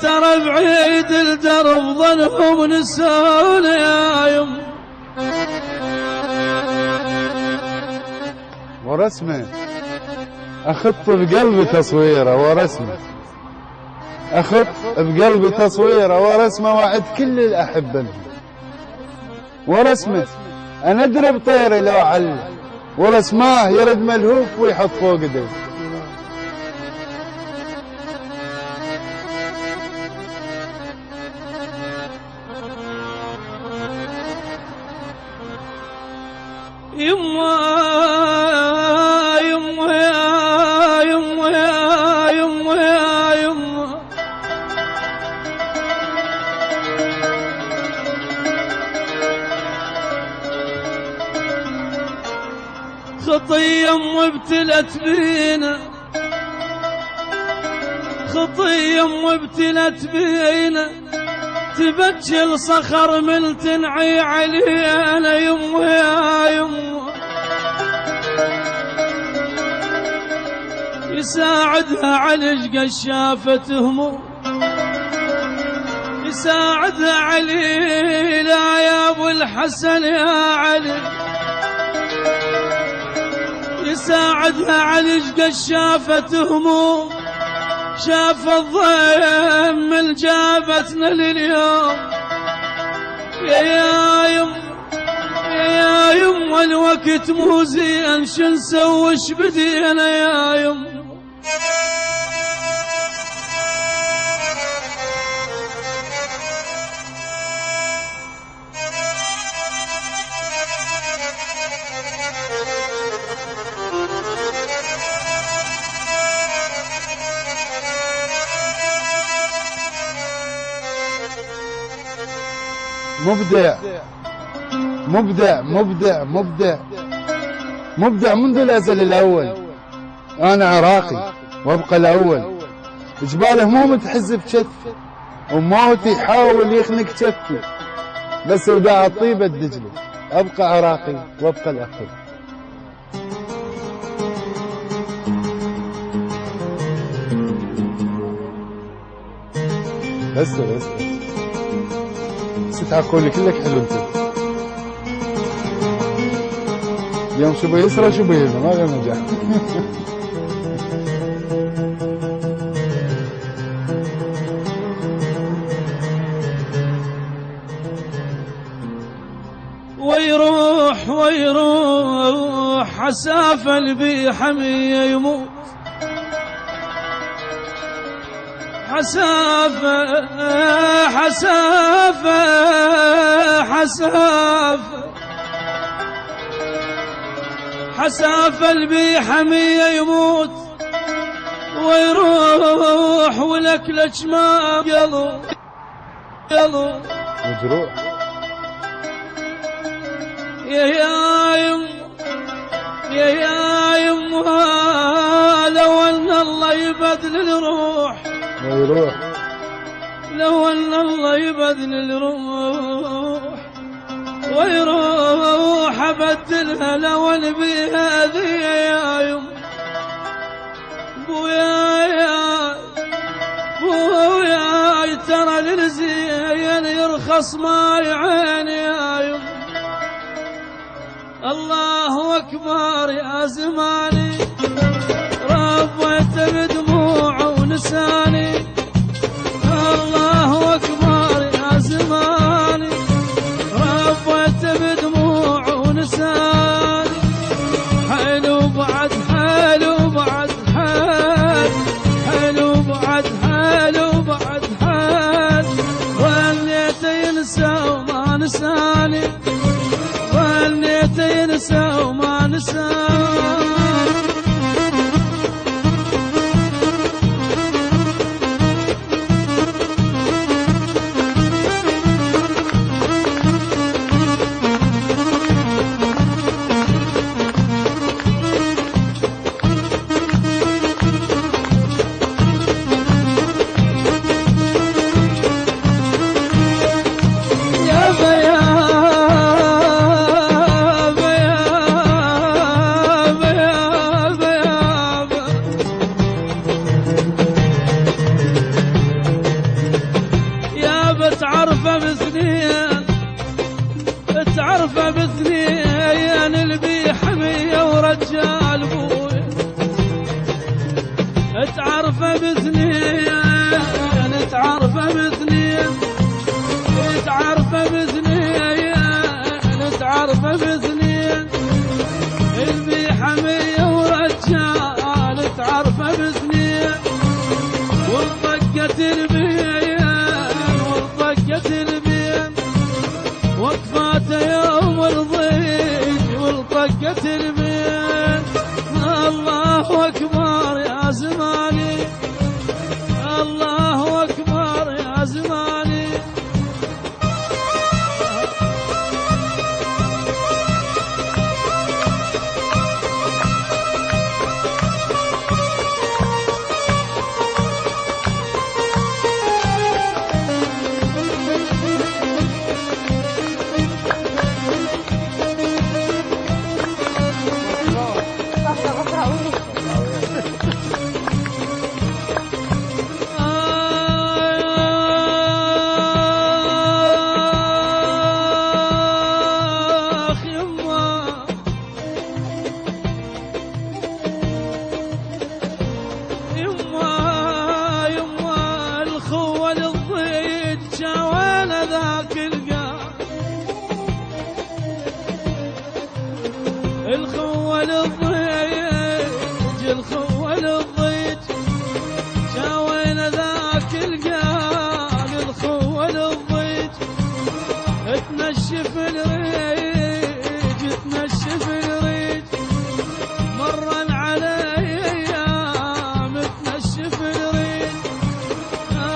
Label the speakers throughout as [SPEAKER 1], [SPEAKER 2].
[SPEAKER 1] ترى بعيد الدرب ظنهم نسون يا يم.
[SPEAKER 2] ورسمه اخط بقلبي تصويره ورسمه، اخط بقلبي تصويره ورسمه وعد كل الاحبه لهم. ورسمه انا ادري بطيري لو علي ورسماه يرد ملهوف ويحط فوق ايديه.
[SPEAKER 1] يما يما يا يما يا يما يا يما، خطية أم ابتلت بينا، خطية أم ابتلت بينا، تبكي الصخر من تنعي علينا يما يا يما. يساعدها علي قد شافت هموم، يساعدها علي لا يا ابو الحسن يا علي، يساعدها علي قد شافت هموم، شاف الضيم اللي جابتنا لليوم. يا يم يا يم الوقت مو زين، شو نسوي ايش بدينا يا يم.
[SPEAKER 2] مبدع مبدع مبدع مبدع مبدع منذ الازل الاول. انا عراقي وابقى الاول، جباله مو متحز بكتفي وموت يحاول يخنق كتفي، بس وداع الطيبه الدجله ابقى عراقي وابقى الاخر. بس تعقولي كلك حلو انت. اليوم شو بيسرى شو بيهزم، هذا النجاح.
[SPEAKER 1] ويروح ويروح حسافة البي حمية يموت، حسافة حسافة حسافة حسافة البي حمية يموت، ويروح ولك ما قلو
[SPEAKER 2] مجروح.
[SPEAKER 1] يا يم يا يم، لو ان الله يبدل الروح،
[SPEAKER 2] ويروح
[SPEAKER 1] لو ان الله يبدل الروح ويروح ابدلها لو ان بيها ذي يا يم. بويا يا بويا ترى للزين يرخص ما يعين يا يم. الله اكبر يا زماني، ربيت بدموع ونساني. الله اكبر يا زماني، ربيت بدموع ونساني. حلو بعد حلو بعد حل، حلو بعد حلو بعد حل، ظنيت ينسى وما نساني، ظنيت ينسى وما نساني. تعرفه بسنين، تعرفه بسنين، البي حمية ورجال بوي، تعرفه بسنين، تعرفه بسنين، تعرفه بسنين، تعرفه بسنين، البي حمية ورجال تعرفه بسنين، والطقة البين، والطقة البين، وقفات يوم الضيج، والطقة البين، الله أكبر يا زماني، الله أكبر يا زماني. الخوة للضيج، الخوة للضيج، شاوينا ذاك القال، الخوة للضيج، تنشف الريج، تنشف الريج، مرن علي ايام تنشف الريج،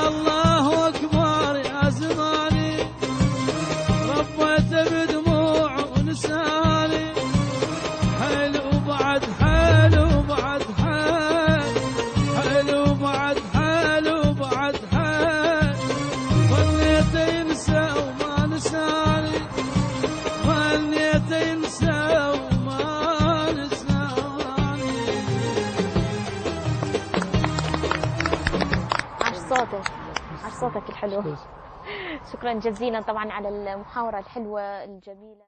[SPEAKER 1] الله اكبر يا زماني، ربيت بدموع ونساني، حلو بعد حلو بعد حل، حلو بعد حلو بعد حل، ظنيت ينسى وما نساني، ظنيت ينسى وما نساني.
[SPEAKER 3] عاش صوتك، عاش صوتك الحلو. شكرا جزيلا طبعا على المحاورة الحلوة الجميلة.